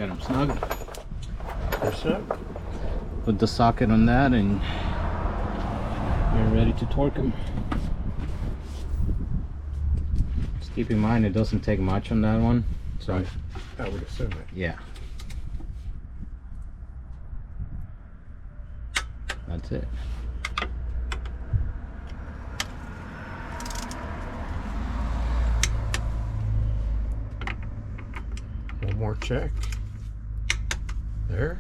Get them snug. They're snug. Put the socket on that and you're ready to torque them. Just keep in mind it doesn't take much on that one. So Right. I would assume it. yeah. That's it. One more check. There.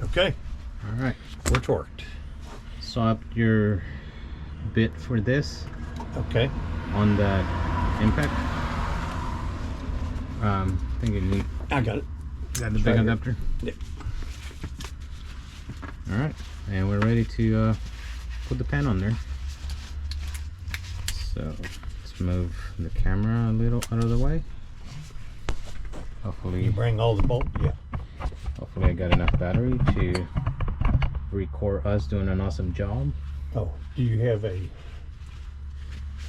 Okay, All right. we're torqued. Swap your bit for this Okay. on that impact. I think you need I got it. got the It's big right here. adapter. Yep. All right, and we're ready to put the pan on there. So let's move the camera a little out of the way. You Hopefully, bring all the bolts. Yeah. hopefully I got enough battery to record us doing an awesome job. Oh, do you have a?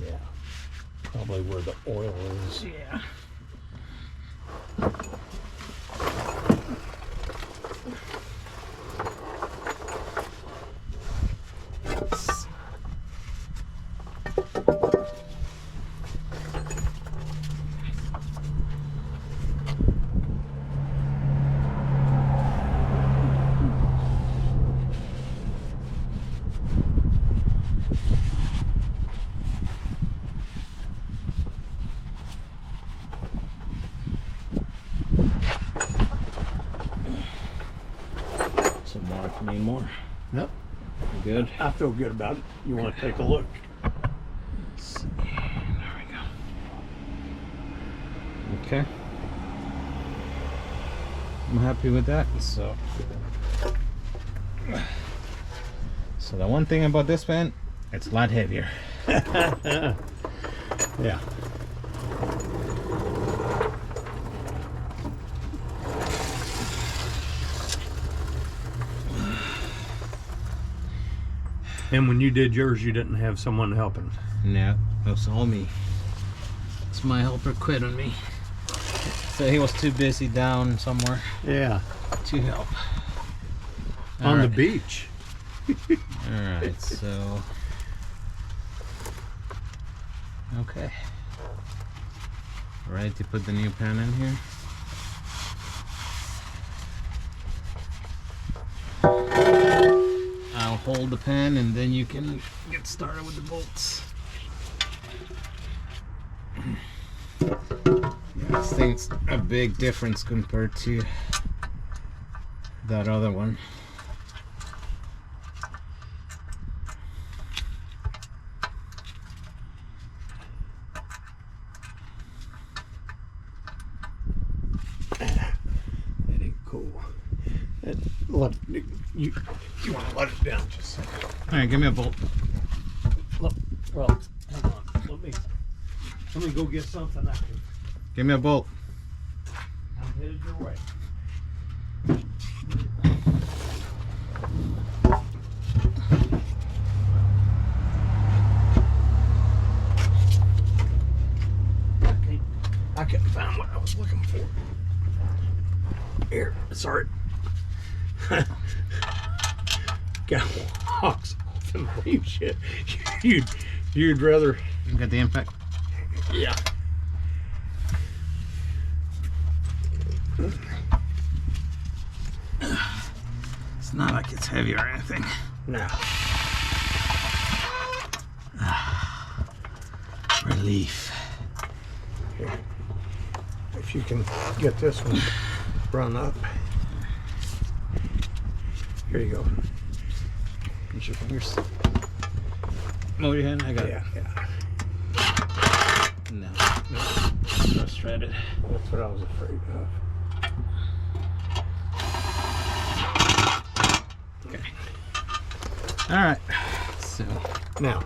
Yeah. Probably where the oil is. Yeah. Some more if you need more. Yep. Good. I feel good about it. You want to take a look? Let's see. There we go. Okay. I'm happy with that. So the one thing about this fan, it's a lot heavier. Yeah. And when you did yours, you didn't have someone helping. No, that's all me. It's my helper quit on me. So he was too busy down somewhere Yeah. to help. On the Alright. beach. Alright, so okay. Ready to put the new pan in here. I'll hold the pan and then you can get started with the bolts. Yeah, this thing's a big difference compared to that other one. That ain't cool. You want to let it down just a second. Alright, give me a bolt. Look, well, hang on. Let me go get something I can. Give me a bolt. I'm headed your way. I couldn't find what I was looking for. Here, sorry. Got hawks off and leave shit. You'd rather. You got the impact? Yeah. It's not like it's heavy or anything. Now, Relief. if you can get this one run up. Here you go. Use your fingers. Move your hand. I got Yeah, yeah. it. No. Just shredded. That's what I was afraid of. Okay. All right. So Now,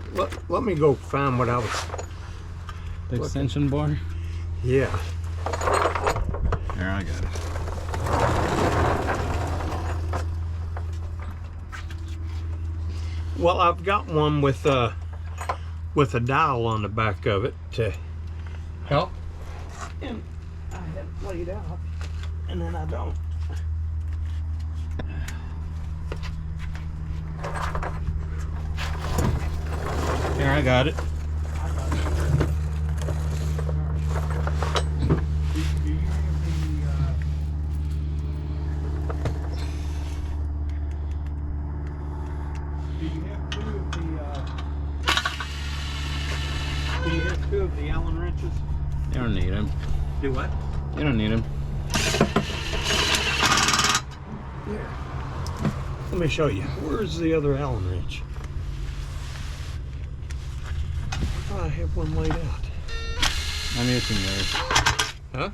let me go find what I was. the extension board. Yeah. There, I got it. Well, I've got one with a dial on the back of it to help. And have it laid out, and then I don't. Here, I got it. Do you have two of the Allen wrenches? You don't need them. Do what? You don't need them. Here. Let me show you. Where's the other Allen wrench? I thought I have one laid out. I'm using yours. Huh?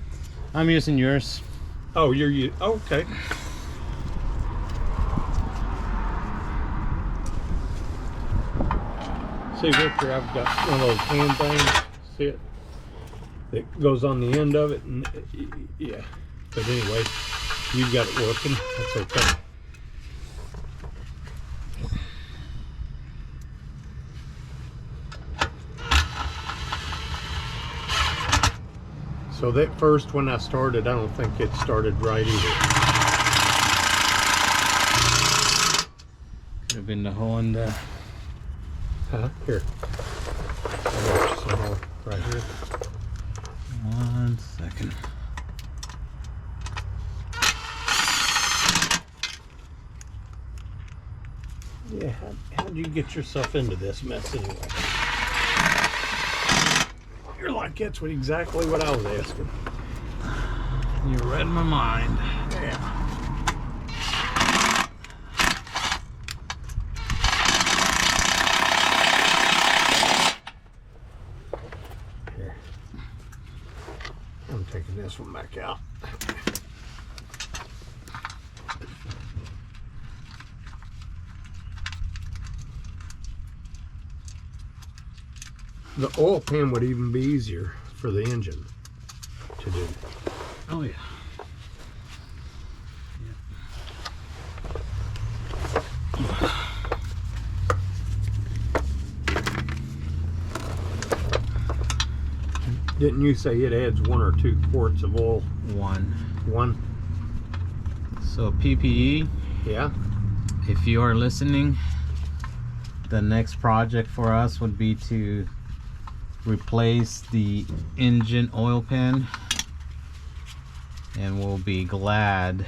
I'm using yours. Oh, you're okay. See, Victor, I've got one of those hand things. See it? That goes on the end of it, and yeah. But anyway, you've got it working. That's okay. So that first one I started, I don't think it started right either. Could have been the hole in the. Huh? Here. I got you some more right here. 1 second. Yeah, how'd you get yourself into this mess anyway? You're like, that's exactly what I was asking. You read my mind. Yeah. Here. I'm taking this one back out. The oil pan would even be easier for the engine to do. Oh yeah. Didn't you say it adds 1 or 2 quarts of oil? One. One? So PPE, Yeah. if you are listening, the next project for us would be to replace the engine oil pan, and we'll be delighted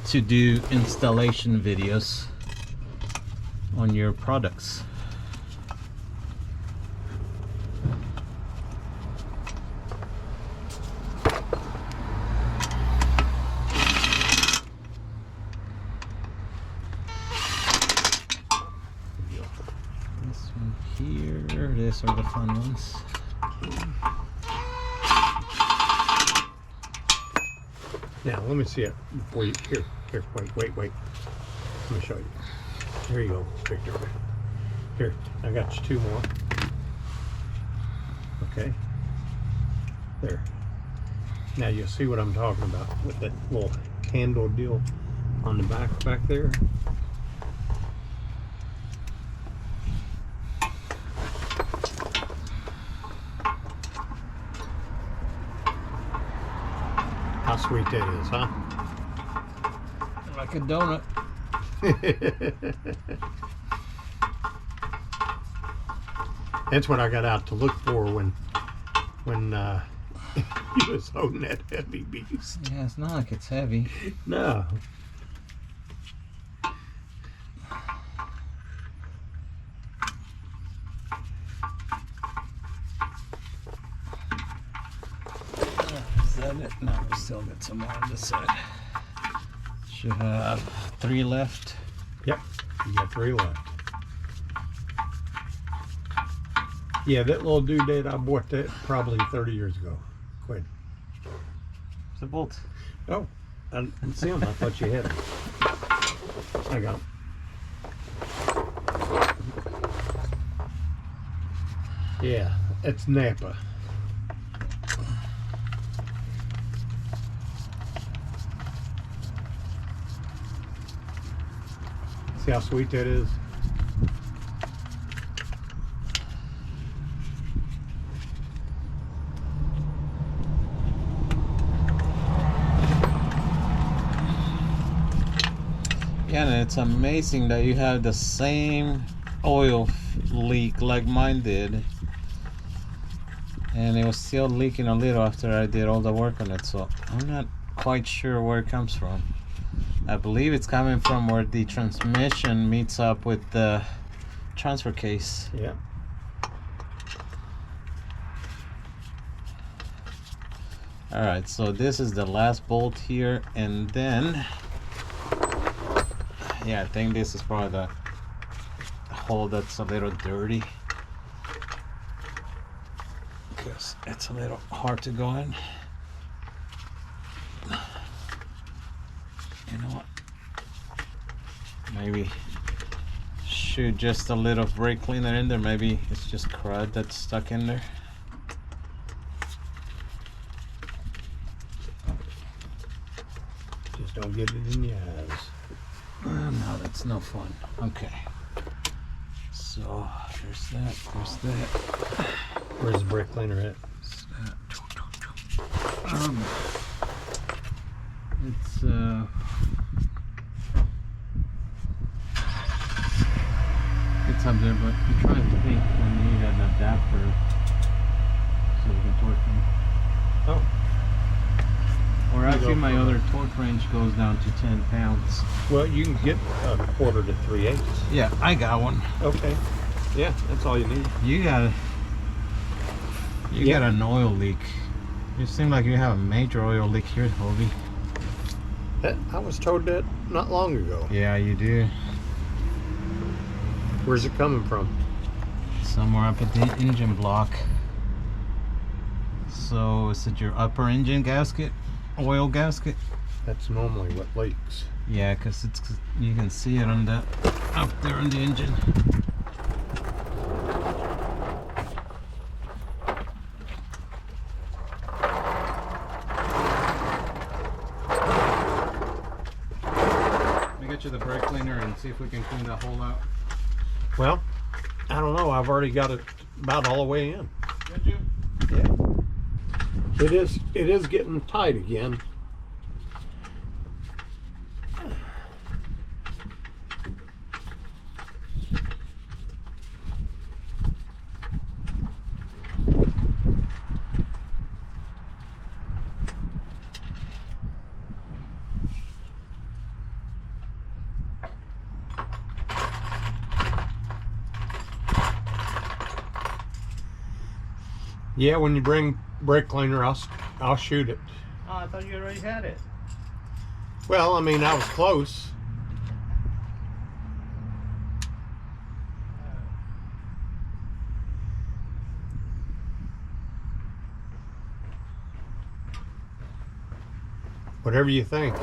to do installation videos on your products. This one here, these are the fun ones. Now, let me see it before you. Here, wait. Let me show you. Here you go, Victor. Here, I got you 2 more. Okay. There. Now you'll see what I'm talking about with that little handle deal on the back there. How sweet that is, huh? Like a donut. That's what I got out to look for when you was holding that heavy beast. Yeah, it's not like it's heavy. No. Is that it? No, we still got some more on this side. Should have 3 left. Yep, you got 3 left. Yeah, that little doodad, I bought that probably 30 years ago. Quit. The bolts. Oh, I didn't see them. I thought you had them. I got them. Yeah, it's Napa. See how sweet that is? It's amazing that you have the same oil leak like mine did, and it was still leaking a little after I did all the work on it. So I'm not quite sure where it comes from. I believe it's coming from where the transmission meets up with the transfer case. Yeah. All right, so this is the last bolt here, and then yeah, I think this is probably the hole that's a little dirty because it's a little hard to go in. You know what? Maybe shoot just a little brake cleaner in there. Maybe it's just crud that's stuck in there. Just don't get it in your eyes. No, that's no fun. Okay. So there's that. There's that. Where's the brake cleaner at? There's that. It's it's up there, but I'm trying to think when we need an adapter so we can torque them. Oh. Or actually, my other torque wrench goes down to 10 pounds. Well, you can get a 1/4 to 3/8. Yeah, I got one. Okay. Yeah, that's all you need. You got an oil leak. You seem like you have a major oil leak here, Hobie. I was told that not long ago. Yeah, you do. Where's it coming from? Somewhere up at the engine block. So is it your upper engine gasket? Oil gasket? That's normally what leaks. Yeah, because you can see it on the up there on the engine. Let me get you the brake cleaner and see if we can clean that hole out. Well, I don't know. I've already got it about all the way in. Did you? Yeah. It is getting tight again. Yeah, when you bring brake cleaner, I'll shoot it. Oh, I thought you already had it. Well, I mean, I was close. Whatever you think.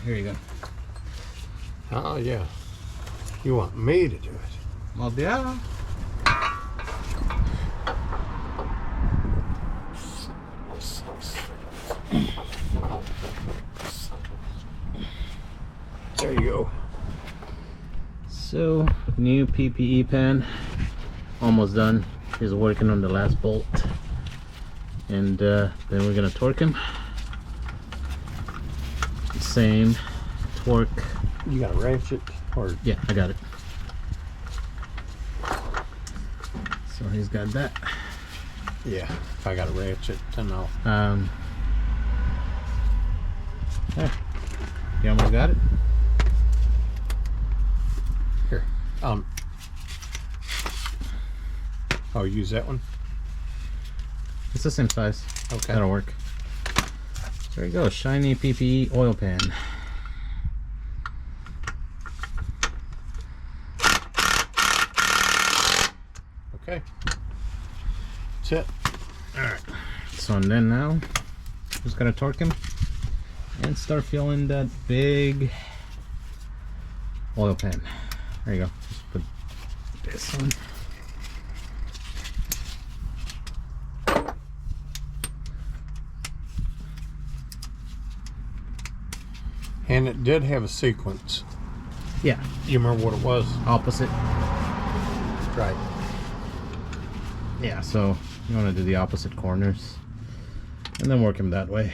Here you go. Oh, yeah. You want me to do it? Well, yeah. There you go. So, new PPE pan. Almost done. He's working on the last bolt. And then we're going to torque him. Same torque. You got a ratchet? Or Yeah, I got it. So he's got that. yeah, if I got a ratchet, then I'll. There. You almost got it? Here. Oh, use that one? It's the same size. Okay. That'll work. There you go, shiny PPE oil pan. Okay. That's it. Alright. So and then now, just gotta torque him and start filling that big oil pan. There you go. Just put this on. And it did have a sequence. Yeah. You remember what it was? Opposite. Right. Yeah, so you want to do the opposite corners and then work them that way.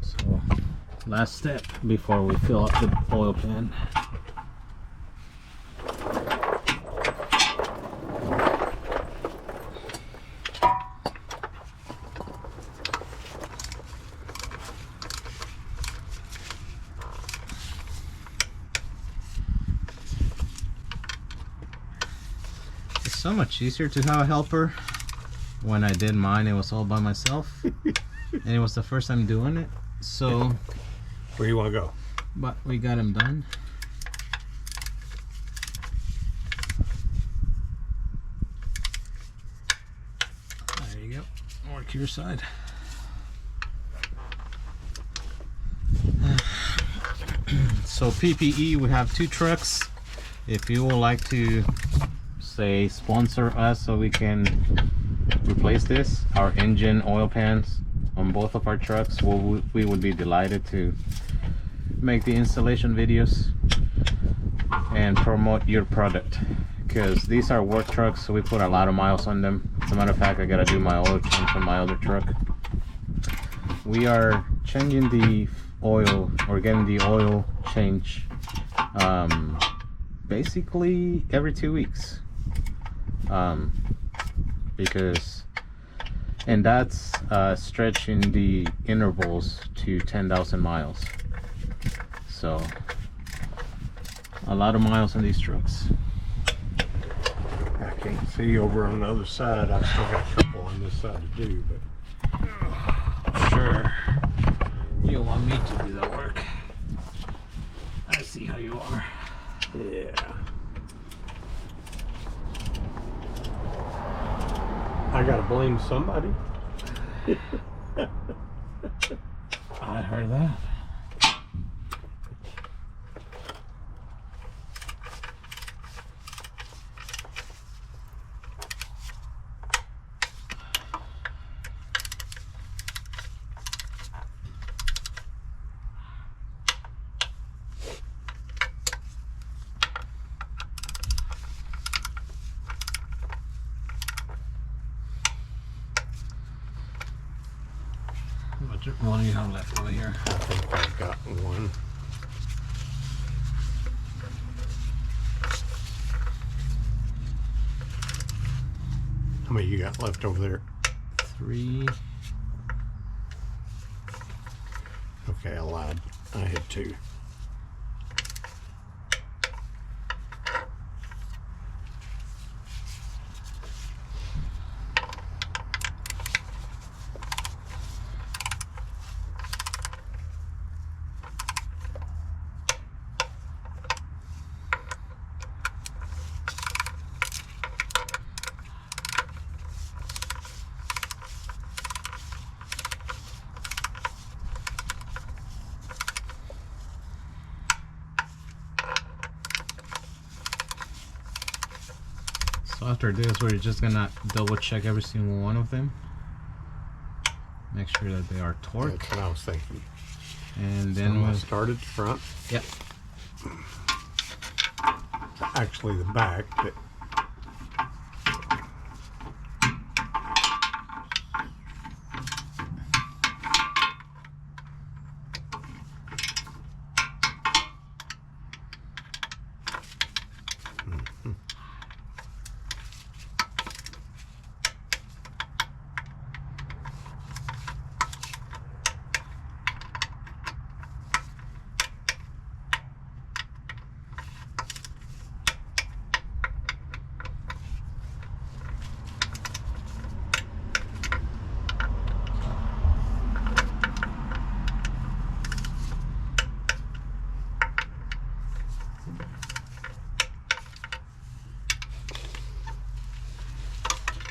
So last step before we fill up the oil pan. So much easier to have a helper. When I did mine, it was all by myself, and it was the first time doing it. So, where you want to go? But we got him done. There you go. Work your side. So PPE, we have 2 trucks. If you would like to say sponsor us so we can replace this, our engine oil pans on both of our trucks, we would be delighted to make the installation videos and promote your product, because these are work trucks, so we put a lot of miles on them. As a matter of fact, I gotta do my oil change on my other truck. We are changing the oil, or getting the oil change basically every 2 weeks. Because, and that's stretching the intervals to 10,000 miles. So a lot of miles on these trucks. I can't see over on the other side. I've still got a couple on this side to do, but Sure, you want me to do the work. I see how you are. yeah. I gotta blame somebody. I heard that. What do you have left over here? I think I've got one. How many you got left over there? 3. Okay, I lied. I had 2. So after this, we're just gonna double check every single one of them. Make sure that they are torqued. That's what I was thinking. And So then we'll we'll start at the front. Yep. Actually, the back, but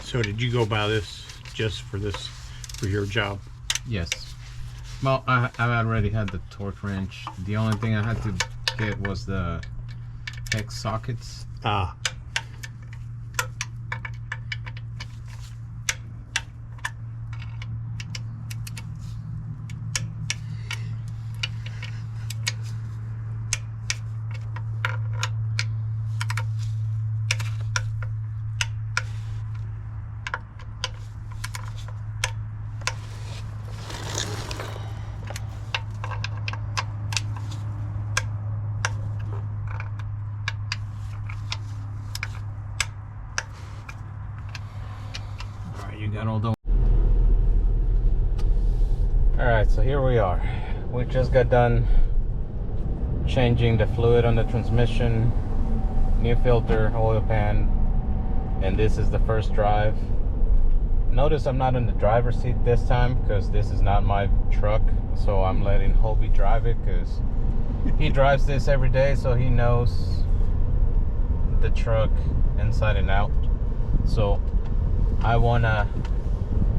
so did you go buy this just for this, for your job? Yes. Well, I already had the torque wrench. The only thing I had to get was the hex sockets. Ah. Got all done. Alright, so here we are. We just got done changing the fluid on the transmission, new filter, oil pan, and this is the first drive. Notice I'm not in the driver's seat this time because this is not my truck, so I'm letting Hobie drive it because he drives this every day, so he knows the truck inside and out. So I want to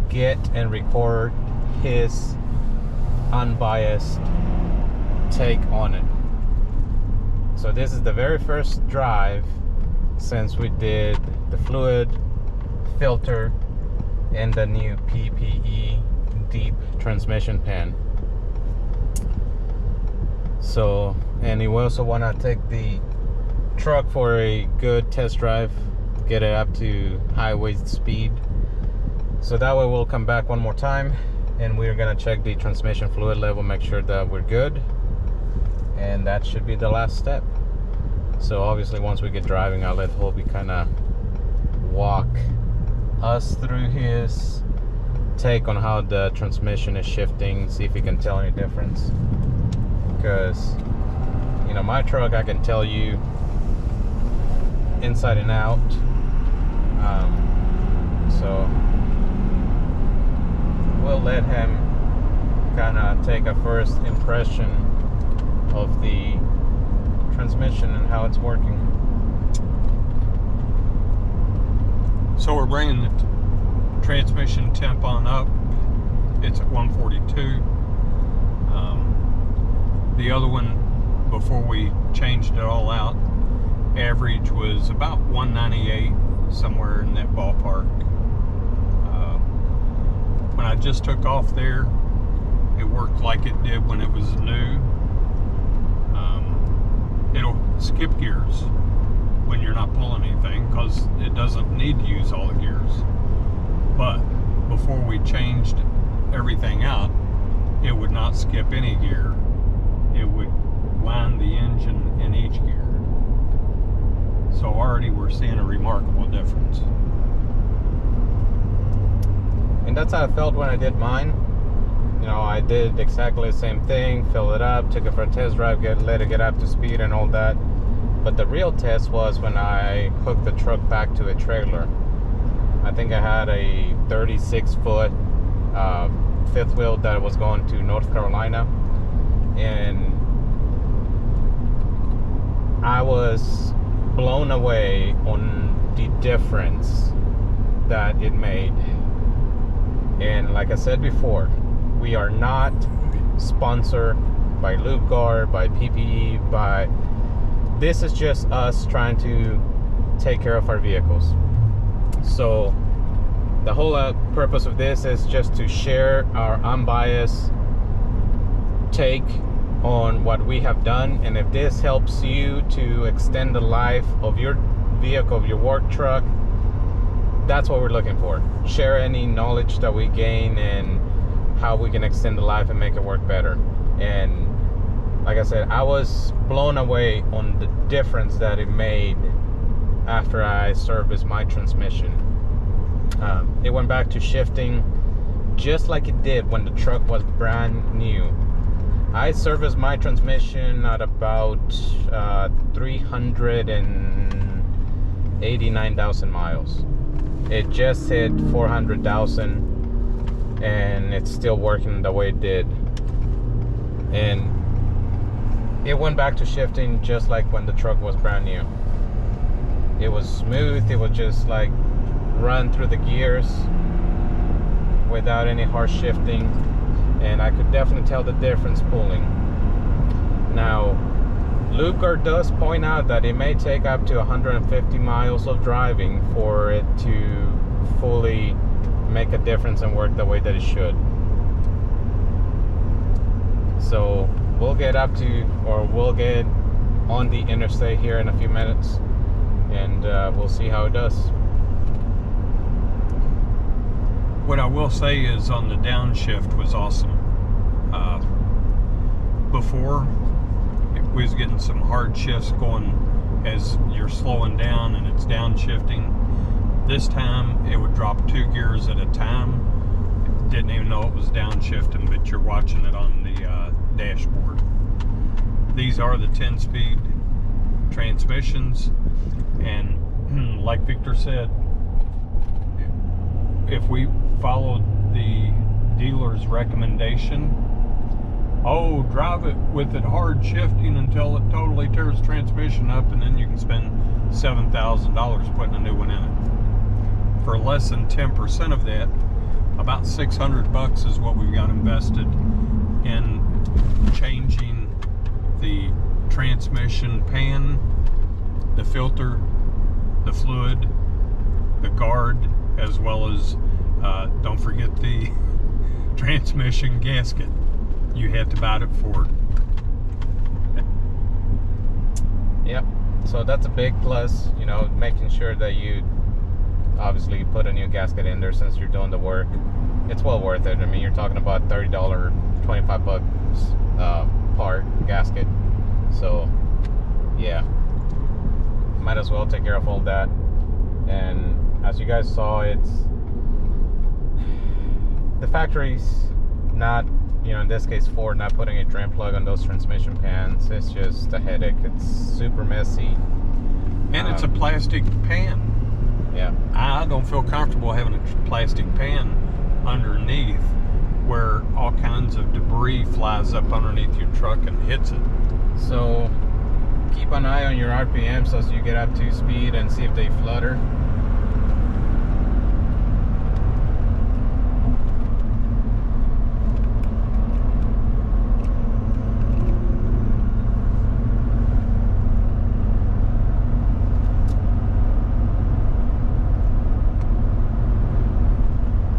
get and record his unbiased take on it. So this is the very first drive since we did the fluid, filter, and the new PPE deep transmission pan. So, and we also want to take the truck for a good test drive, get it up to highway speed. So that way we'll come back one more time and we're gonna check the transmission fluid level, make sure that we're good, and that should be the last step. So obviously once we get driving, I'll let Hobie kind of walk us through his take on how the transmission is shifting, see if he can tell any difference. Because, you know, my truck, I can tell you inside and out. So we'll let him kind of take a first impression of the transmission and how it's working. So we're bringing the transmission temp on up. It's at 142. The other one, before we changed it all out, average was about 198, somewhere in that ballpark. When I just took off there, it worked like it did when it was new. It'll skip gears when you're not pulling anything because it doesn't need to use all the gears. But before we changed everything out, it would not skip any gear. It would wind the engine in each gear. So already we're seeing a remarkable difference. And that's how I felt when I did mine. You know, I did exactly the same thing, fill it up, took it for a test drive, let it get up to speed and all that. But the real test was when I hooked the truck back to a trailer. I think I had a 36-foot fifth wheel that was going to North Carolina. And I was blown away on the difference that it made. And like I said before, we are not sponsored by LubeGuard, by PPE, by... This is just us trying to take care of our vehicles. So the whole purpose of this is just to share our unbiased take on what we have done. And if this helps you to extend the life of your vehicle, of your work truck, that's what we're looking for. Share any knowledge that we gain and how we can extend the life and make it work better. And like I said, I was blown away on the difference that it made after I serviced my transmission. It went back to shifting just like it did when the truck was brand new. I serviced my transmission at about 389,000 miles. It just hit 400,000 and it's still working the way it did. And it went back to shifting just like when the truck was brand new. It was smooth, it would just like run through the gears without any harsh shifting, and I could definitely tell the difference pulling. Now, LubeGuard does point out that it may take up to 150 miles of driving for it to fully make a difference and work the way that it should. So we'll get on the interstate here in a few minutes, and we'll see how it does. What I will say is on the downshift was awesome. Before, we was getting some hard shifts going as you're slowing down and it's downshifting. This time it would drop 2 gears at a time. Didn't even know it was downshifting, but you're watching it on the dashboard. These are the 10-speed transmissions, and like Victor said, if we followed the dealer's recommendation, drive it with it hard shifting until it totally tears the transmission up, and then you can spend $7,000 putting a new one in it. For less than 10% of that, about $600 is what we've got invested in changing the transmission pan, the filter, the fluid, the guard, as well as don't forget the transmission gasket. You had to buy it at Ford. Yep. So that's a big plus, you know, making sure that you obviously put a new gasket in there since you're doing the work. It's well worth it. I mean, you're talking about $30, $25 part gasket. So yeah, might as well take care of all that. And as you guys saw, it's the factory's not, you know, in this case Ford not putting a drain plug on those transmission pans. It's just a headache. It's super messy, and it's a plastic pan. Yeah, I don't feel comfortable having a plastic pan underneath where all kinds of debris flies up underneath your truck and hits it. so keep an eye on your RPMs as you get up to speed and see if they flutter.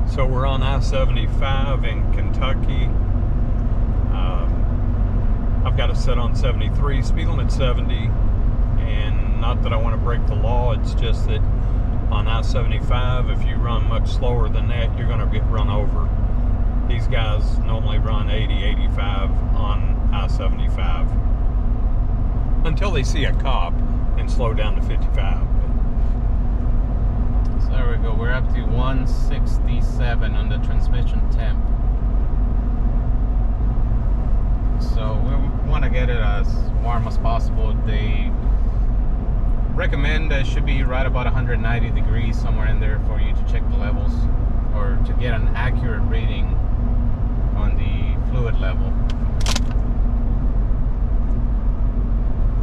So we're on I-75 in Kentucky. I've got it set on 73, speed limit 70, and not that I want to break the law, it's just that on I-75, if you run much slower than that, you're going to get run over. These guys normally run 80, 85 on I-75 until they see a cop and slow down to 55. So there we go, we're up to 167 on the transmission temp. So we want to get it as warm as possible. They recommend that it should be right about 190 degrees, somewhere in there, for you to check the levels or to get an accurate reading on the fluid level.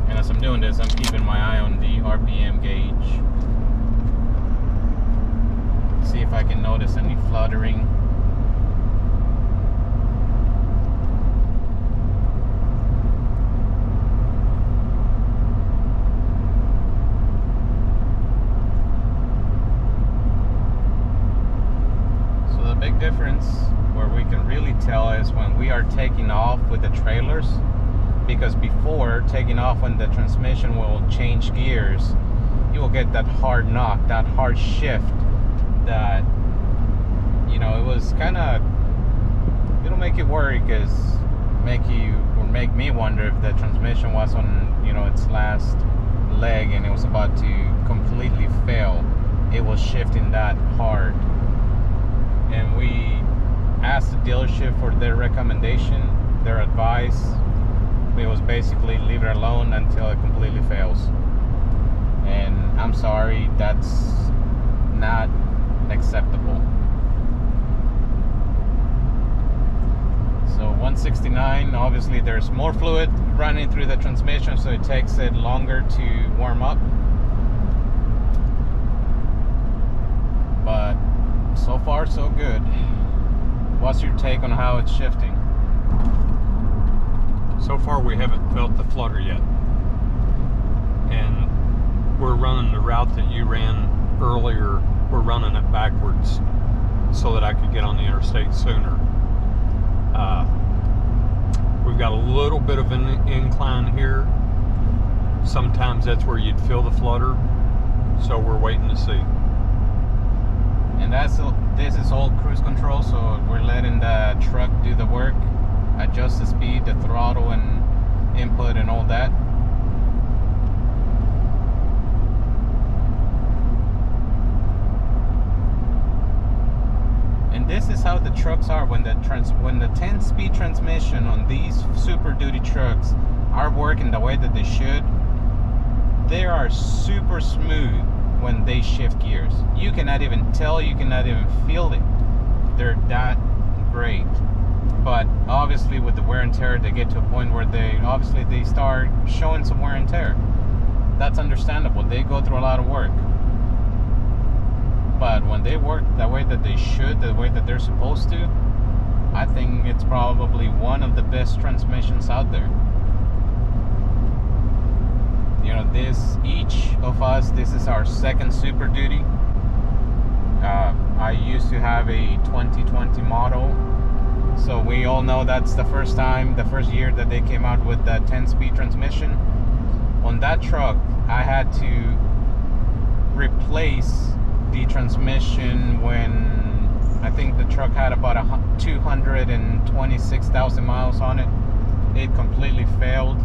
And as I'm doing this, I'm keeping my eye on the RPM gauge. See if I can notice any fluttering. So the big difference where we can really tell is when we are taking off with the trailers, because before taking off, when the transmission will change gears, you will get that hard knock, that hard shift that, you know, it was kind of, it'll make you worry, because make me wonder if the transmission was on, you know, its last leg and it was about to completely fail. It was shifting that hard, and we asked the dealership for their recommendation, their advice. It was basically leave it alone until it completely fails. And I'm sorry, that's not acceptable. So 169, obviously there's more fluid running through the transmission, so it takes it longer to warm up, but so far so good. What's your take on how it's shifting? So far we haven't felt the flutter yet, and we're running the route that you ran earlier. We're running it backwards so that I could get on the interstate sooner. We've got a little bit of an incline here. Sometimes that's where you'd feel the flutter, so we're waiting to see. And this is all cruise control, so we're letting the truck do the work, adjust the speed, the throttle and input and all that. this is how the trucks are when the 10-speed transmission on these Super Duty trucks are working the way that they should. They are super smooth when they shift gears. You cannot even tell, you cannot even feel it. They're that great. But obviously with the wear and tear, they get to a point where they start showing some wear and tear. That's understandable. They go through a lot of work. But when they work the way that they should, the way that they're supposed to, I think it's probably one of the best transmissions out there. You know, each of us, this is our second Super Duty. I used to have a 2020 model, so we all know that's the first year that they came out with that 10-speed transmission. On that truck, I had to replace the transmission when I think the truck had about 226,000 miles on it. It completely failed,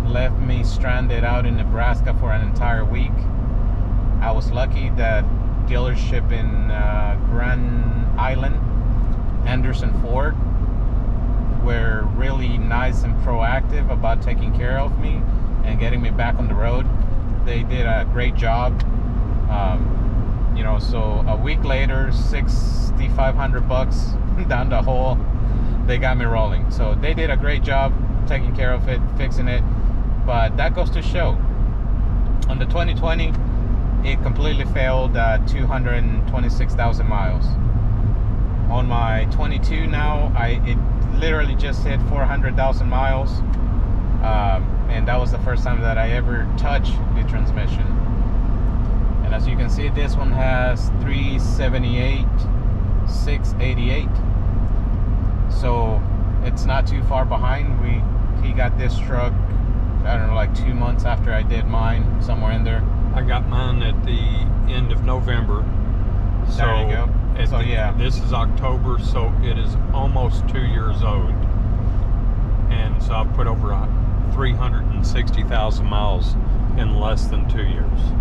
left me stranded out in Nebraska for an entire week. I was lucky that dealership in Grand Island, Anderson Ford, were really nice and proactive about taking care of me and getting me back on the road. They did a great job. You know, so a week later, $6,500 down the hole, they got me rolling. So they did a great job taking care of it, fixing it. But that goes to show. On the 2020, it completely failed at 226,000 miles. On my 22 now, it literally just hit 400,000 miles. And that was the first time that I ever touched the transmission. And as you can see, this one has 378, 688. So it's not too far behind. He got this truck, I don't know, like 2 months after I did mine, somewhere in there. I got mine at the end of November. There you go. So yeah, this is October, so it is almost 2 years old. And so I've put over 360,000 miles in less than 2 years.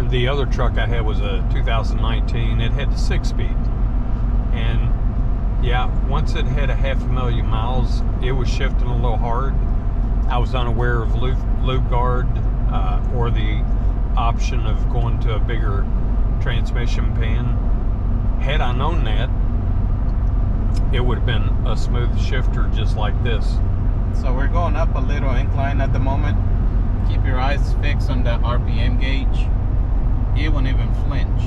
The other truck I had was a 2019. It had the 6-speed. And yeah, once it had 500,000 miles, it was shifting a little hard. I was unaware of lube guard or the option of going to a bigger transmission pan. Had I known that, it would have been a smooth shifter just like this. So we're going up a little incline at the moment. Keep your eyes fixed on the RPM gauge. It won't even flinch.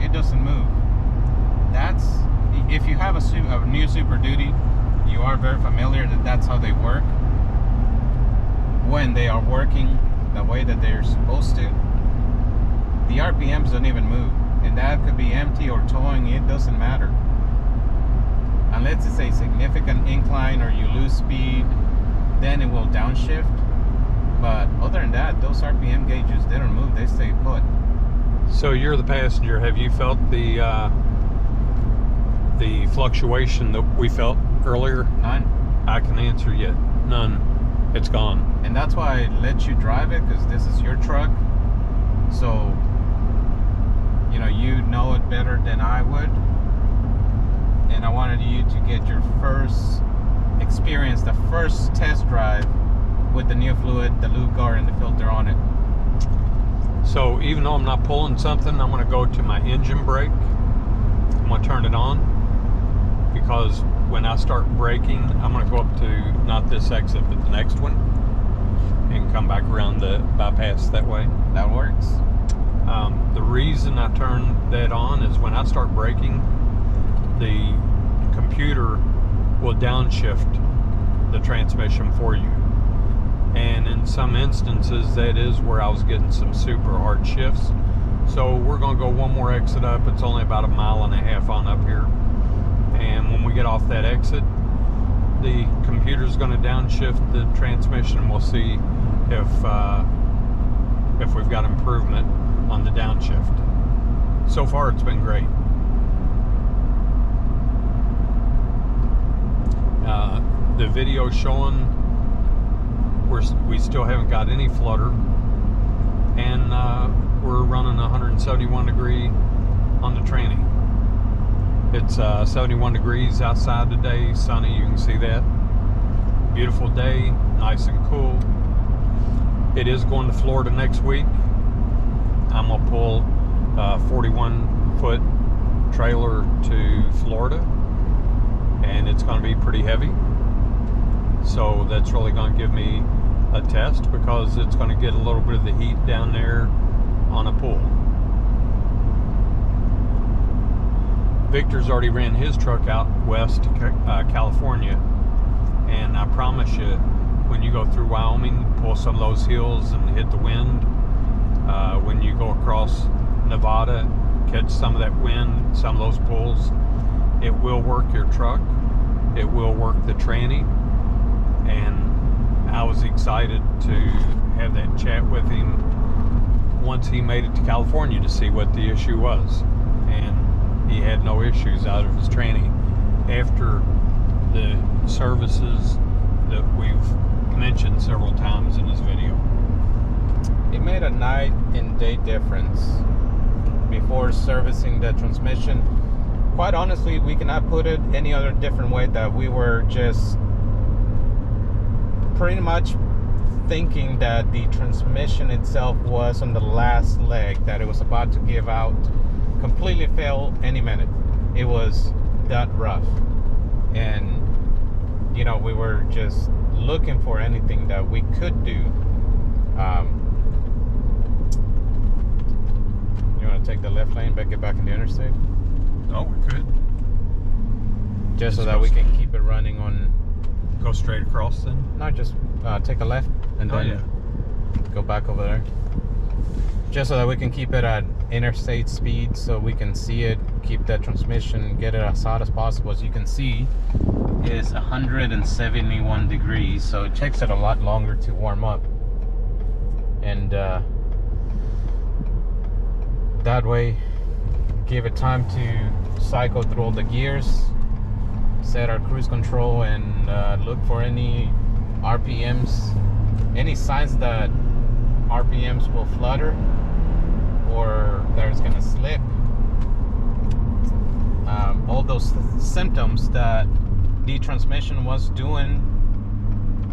It doesn't move. That's, if you have a new Super Duty, you are very familiar that that's how they work. When they are working the way that they're supposed to, the RPMs don't even move. And that could be empty or towing, it doesn't matter. Unless it's a significant incline or you lose speed, then it will downshift. But other than that, those RPM gauges, they don't move, they stay put. So you're the passenger. Have you felt the fluctuation that we felt earlier? None. I can answer yet. None. It's gone. And that's why I let you drive it, because this is your truck. So, you know it better than I would. And I wanted you to get your first experience, the first test drive with the new fluid, the lube guard, and the filter on it. So even though I'm not pulling something, I'm going to go to my engine brake. I'm going to turn it on, because when I start braking, I'm going to go up to not this exit but the next one and come back around the bypass that way. That works. The reason I turn that on is when I start braking, the computer will downshift the transmission for you. And in some instances, that is where I was getting some super hard shifts. So we're going to go one more exit up. It's only about 1.5 miles on up here. And when we get off that exit, the computer's going to downshift the transmission, and we'll see if we've got improvement on the downshift. So far, it's been great. The video showing we still haven't got any flutter, and we're running 171 degree on the tranny. It's 71 degrees outside today, sunny, you can see that. Beautiful day, nice and cool. It is going to Florida next week. I'm gonna pull a 41-foot trailer to Florida, and it's gonna be pretty heavy. So that's really gonna give me a test, because it's gonna get a little bit of the heat down there on a pool. Victor's already ran his truck out west to California, and I promise you, when you go through Wyoming, pull some of those hills and hit the wind, when you go across Nevada, catch some of that wind, some of those pulls, it will work your truck, it will work the tranny. And I was excited to have that chat with him once he made it to California to see what the issue was, and he had no issues out of his tranny after the services that we've mentioned several times in this video. It made a night and day difference before servicing the transmission. Quite honestly, we cannot put it any other different way, that we were just pretty much thinking that the transmission itself was on the last leg, that it was about to give out, completely fail any minute. It was that rough, and you know, we were just looking for anything that we could do. You want to take the left lane, get back in the interstate? Oh, we could. Just so that we can keep it running on. Go straight across then? No, just take a left and then go back over there. Just so that we can keep it at interstate speed, so we can see it, keep that transmission, get it as hot as possible. As you can see, it's 171 degrees, so it takes it a lot longer to warm up. And that way, give it time to cycle through all the gears, set our cruise control, and look for any RPMs, any signs that RPMs will flutter or there's gonna slip. All those symptoms that the transmission was doing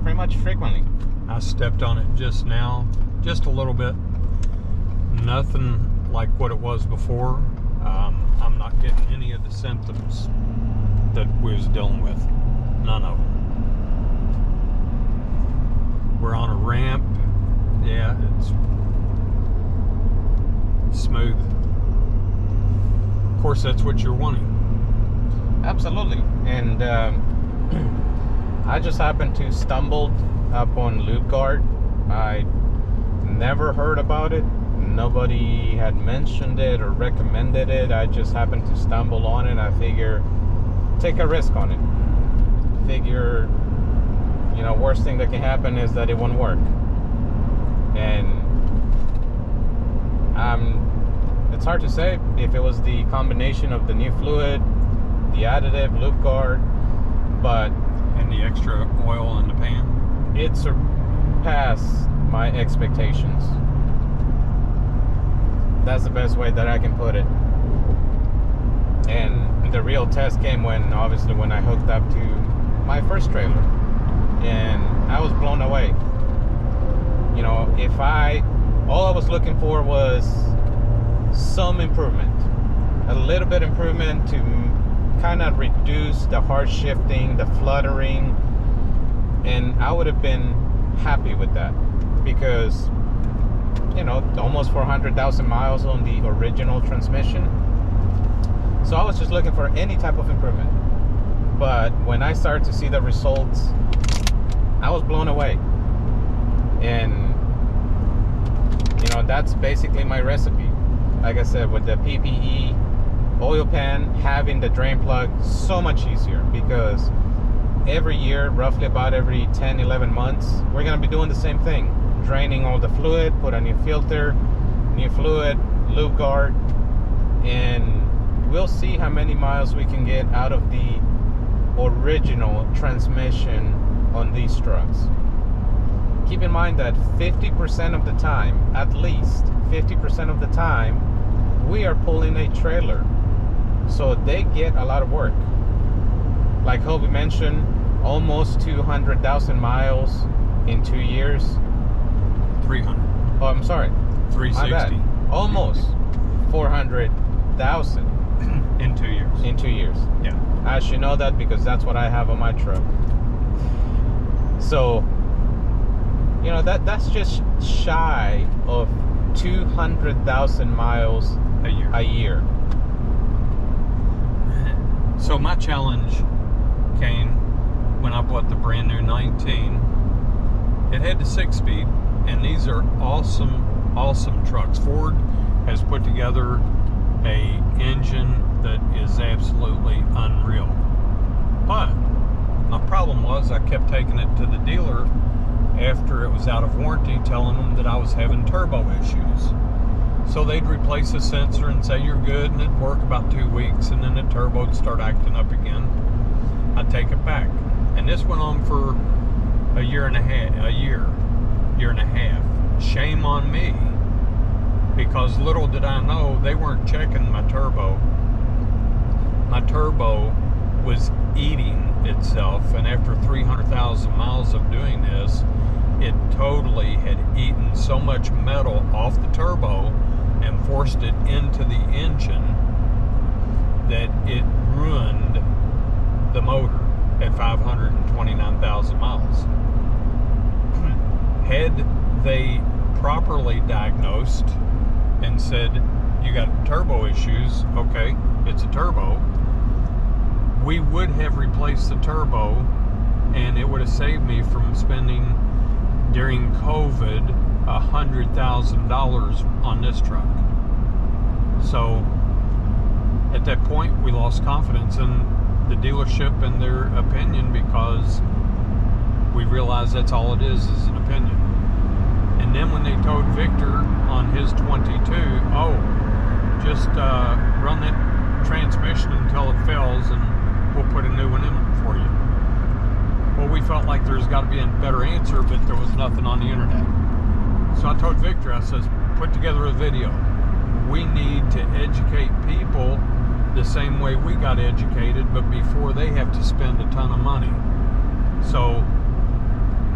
pretty much frequently. I stepped on it just now, just a little bit. Nothing like what it was before. I'm not getting any of the symptoms that we was dealing with. None of them. We're on a ramp. Yeah, it's smooth. Of course, that's what you're wanting. Absolutely. And I just happened to stumbled up on Loop Guard. I never heard about it. Nobody had mentioned it or recommended it. I just happened to stumble on it. I figure, take a risk on it. Figure, you know, worst thing that can happen is that it won't work. And it's hard to say if it was the combination of the new fluid, the additive, Loop Guard, but and the extra oil in the pan, it surpassed my expectations. That's the best way that I can put it. And the real test came when I hooked up to my first trailer, and I was blown away. You know, all I was looking for was some improvement, a little bit improvement to kind of reduce the hard shifting, the fluttering, and I would have been happy with that, because you know, almost 400,000 miles on the original transmission. So I was just looking for any type of improvement. But when I started to see the results, I was blown away. And you know, that's basically my recipe. Like I said, with the PPE oil pan, having the drain plug, so much easier, because every year, roughly about every 10-11 months, we're going to be doing the same thing, draining all the fluid, put a new filter, new fluid, Loop Guard, and we'll see how many miles we can get out of the original transmission on these trucks. keep in mind that 50% of the time, at least 50% of the time, we are pulling a trailer. So they get a lot of work. Like Hobie mentioned, almost 200,000 miles in 2 years. 300. Oh, I'm sorry. 360. My bad. Almost 400,000 in 2 years. in 2 years. Yeah. I should know that because that's what I have on my truck. So, you know, that's just shy of 200,000 miles A year. So my challenge came when I bought the brand new 19. It had the 6-speed, and these are awesome trucks. Ford has put together a engine that is absolutely unreal. But my problem was I kept taking it to the dealer after it was out of warranty, telling them that I was having turbo issues. So they'd replace the sensor and say you're good, and it'd work about 2 weeks, and then the turbo would start acting up again. I'd take it back. And this went on for a year and a half. Shame on me, because little did I know they weren't checking my turbo. My turbo was eating itself, and after 300,000 miles of doing this, it totally had eaten so much metal off the turbo and forced it into the engine that it ruined the motor at 529,000 miles. Had they properly diagnosed and said, you got turbo issues, okay, it's a turbo, we would have replaced the turbo, and it would have saved me from spending, during COVID, $100,000 on this truck. So at that point, we lost confidence in the dealership and their opinion, because we realized that's all it is an opinion. And then when they told Victor on his 22, just run that transmission until it fails and we'll put a new one in for you. Well, we felt like there's got to be a better answer, but there was nothing on the internet. So I told Victor, I says, put together a video. We need to educate people the same way we got educated, but before they have to spend a ton of money. So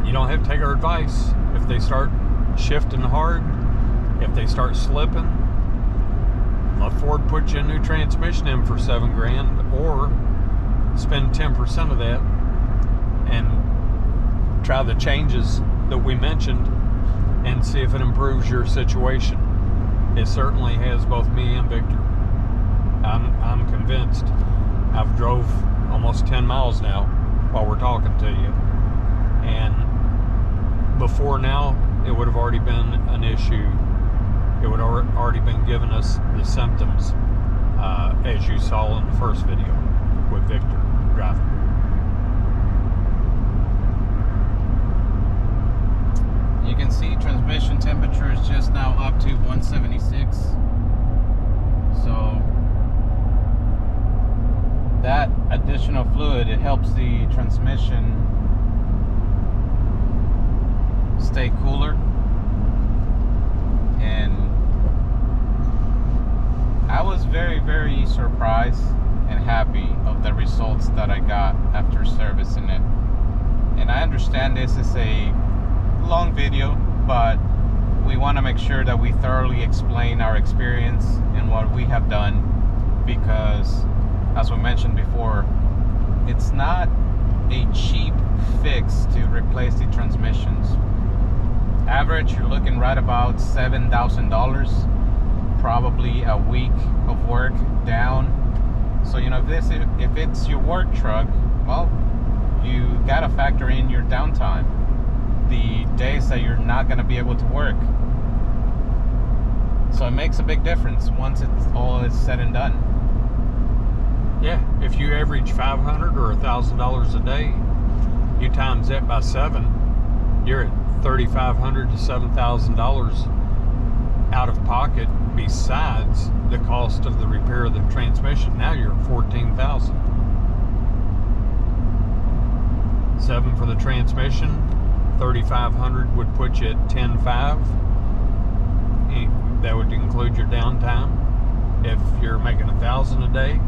you don't have to take our advice. If they start shifting hard, if they start slipping, let Ford put you a new transmission in for $7,000, or spend 10% of that and try the changes that we mentioned and see if it improves your situation. It certainly has both me and Victor. I'm convinced. I've drove almost 10 miles now while we're talking to you, and before now it would have already been an issue. It would have already been giving us the symptoms, as you saw in the first video with Victor driving. You can see transmission temperature is just now up to 176. So that additional fluid, it helps the transmission stay cooler. And I was very, very surprised and happy of the results that I got after servicing it. And I understand this is a long video, but we want to make sure that we thoroughly explain our experience and what we have done, because as we mentioned before, it's not a cheap fix to replace the transmissions. Average, you're looking right about $7,000, probably a week of work down. So you know, if it's your work truck, well, you gotta factor in your downtime, the days that you're not gonna be able to work. So it makes a big difference once it's all is said and done. Yeah, if you average $500 or $1,000 a day, you times that by 7, you're at $3,500 to $7,000 out of pocket, besides the cost of the repair of the transmission. Now you're at $14,000. 7 for the transmission, $3,500 would put you at 10.5. That would include your downtime. If you're making 1,000 a day,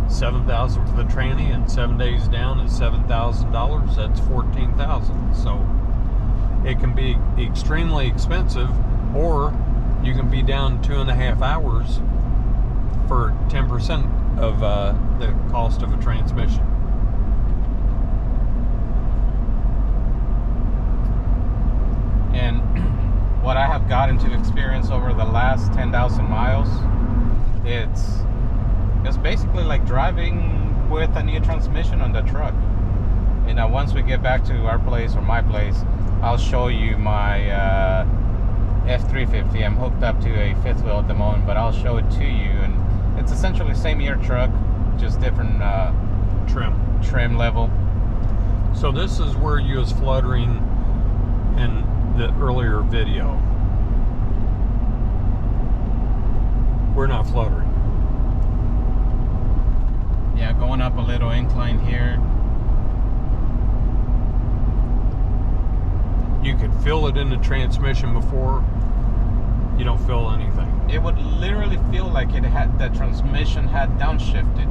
7,000 for the tranny, and 7 days down is $7,000. That's 14,000. So it can be extremely expensive, or you can be down 2.5 hours for 10% of the cost of a transmission. And what I have gotten to experience over the last 10,000 miles, it's basically like driving with a new transmission on the truck. And now once we get back to our place or my place, I'll show you my F350. I'm hooked up to a fifth wheel at the moment, but I'll show it to you. And it's essentially the same year truck, just different trim level. So this is where you was fluttering in the earlier video. We're not fluttering. Yeah, going up a little incline here. You could feel it in the transmission before. You don't feel anything. It would literally feel like the transmission had downshifted.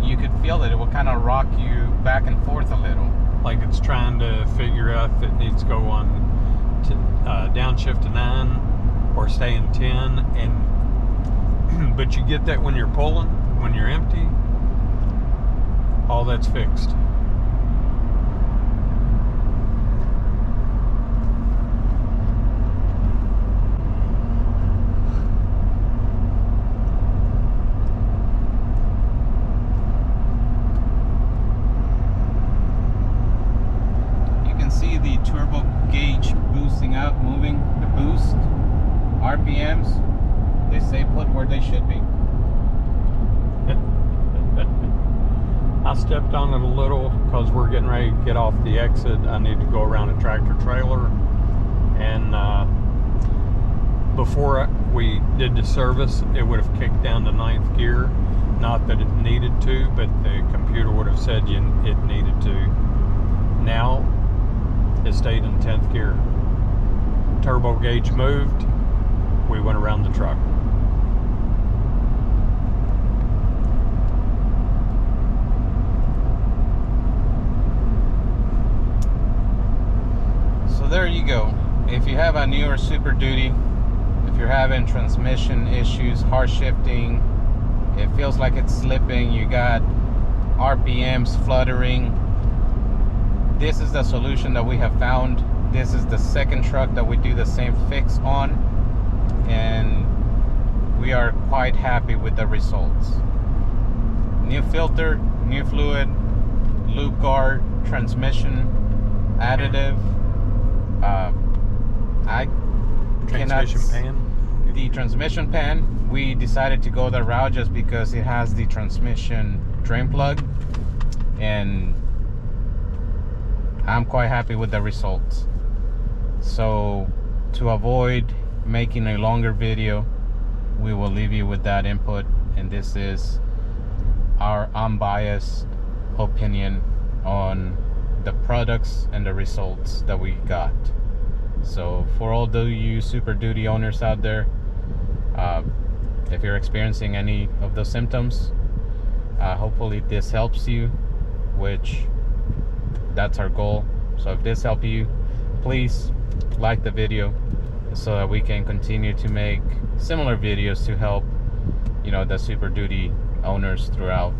You could feel it. It would kind of rock you back and forth a little. Like it's trying to figure out if it needs to go on downshift to 9 or stay in 10. But you get that when you're pulling, when you're empty, all that's fixed. See the turbo gauge boosting up, moving, the boost, RPMs, they say put where they should be. I stepped on it a little because we're getting ready to get off the exit. I need to go around a tractor trailer, and before we did the service, it would have kicked down to 9th gear. Not that it needed to, but the computer would have said it needed to. Now it stayed in 10th gear. Turbo gauge moved. We went around the truck. So there you go. If you have a newer Super Duty, if you're having transmission issues, hard shifting, it feels like it's slipping, you got RPMs fluttering, this is the solution that we have found. This is the second truck that we do the same fix on, and we are quite happy with the results. New filter, new fluid, loop guard, transmission additive. The transmission pan, we decided to go that route just because it has the transmission drain plug, and I'm quite happy with the results. So to avoid making a longer video, we will leave you with that input, and this is our unbiased opinion on the products and the results that we got. So for all the you Super Duty owners out there, if you're experiencing any of those symptoms, hopefully this helps you, which that's our goal. So if this helped you, please like the video so that we can continue to make similar videos to help, the Super Duty owners throughout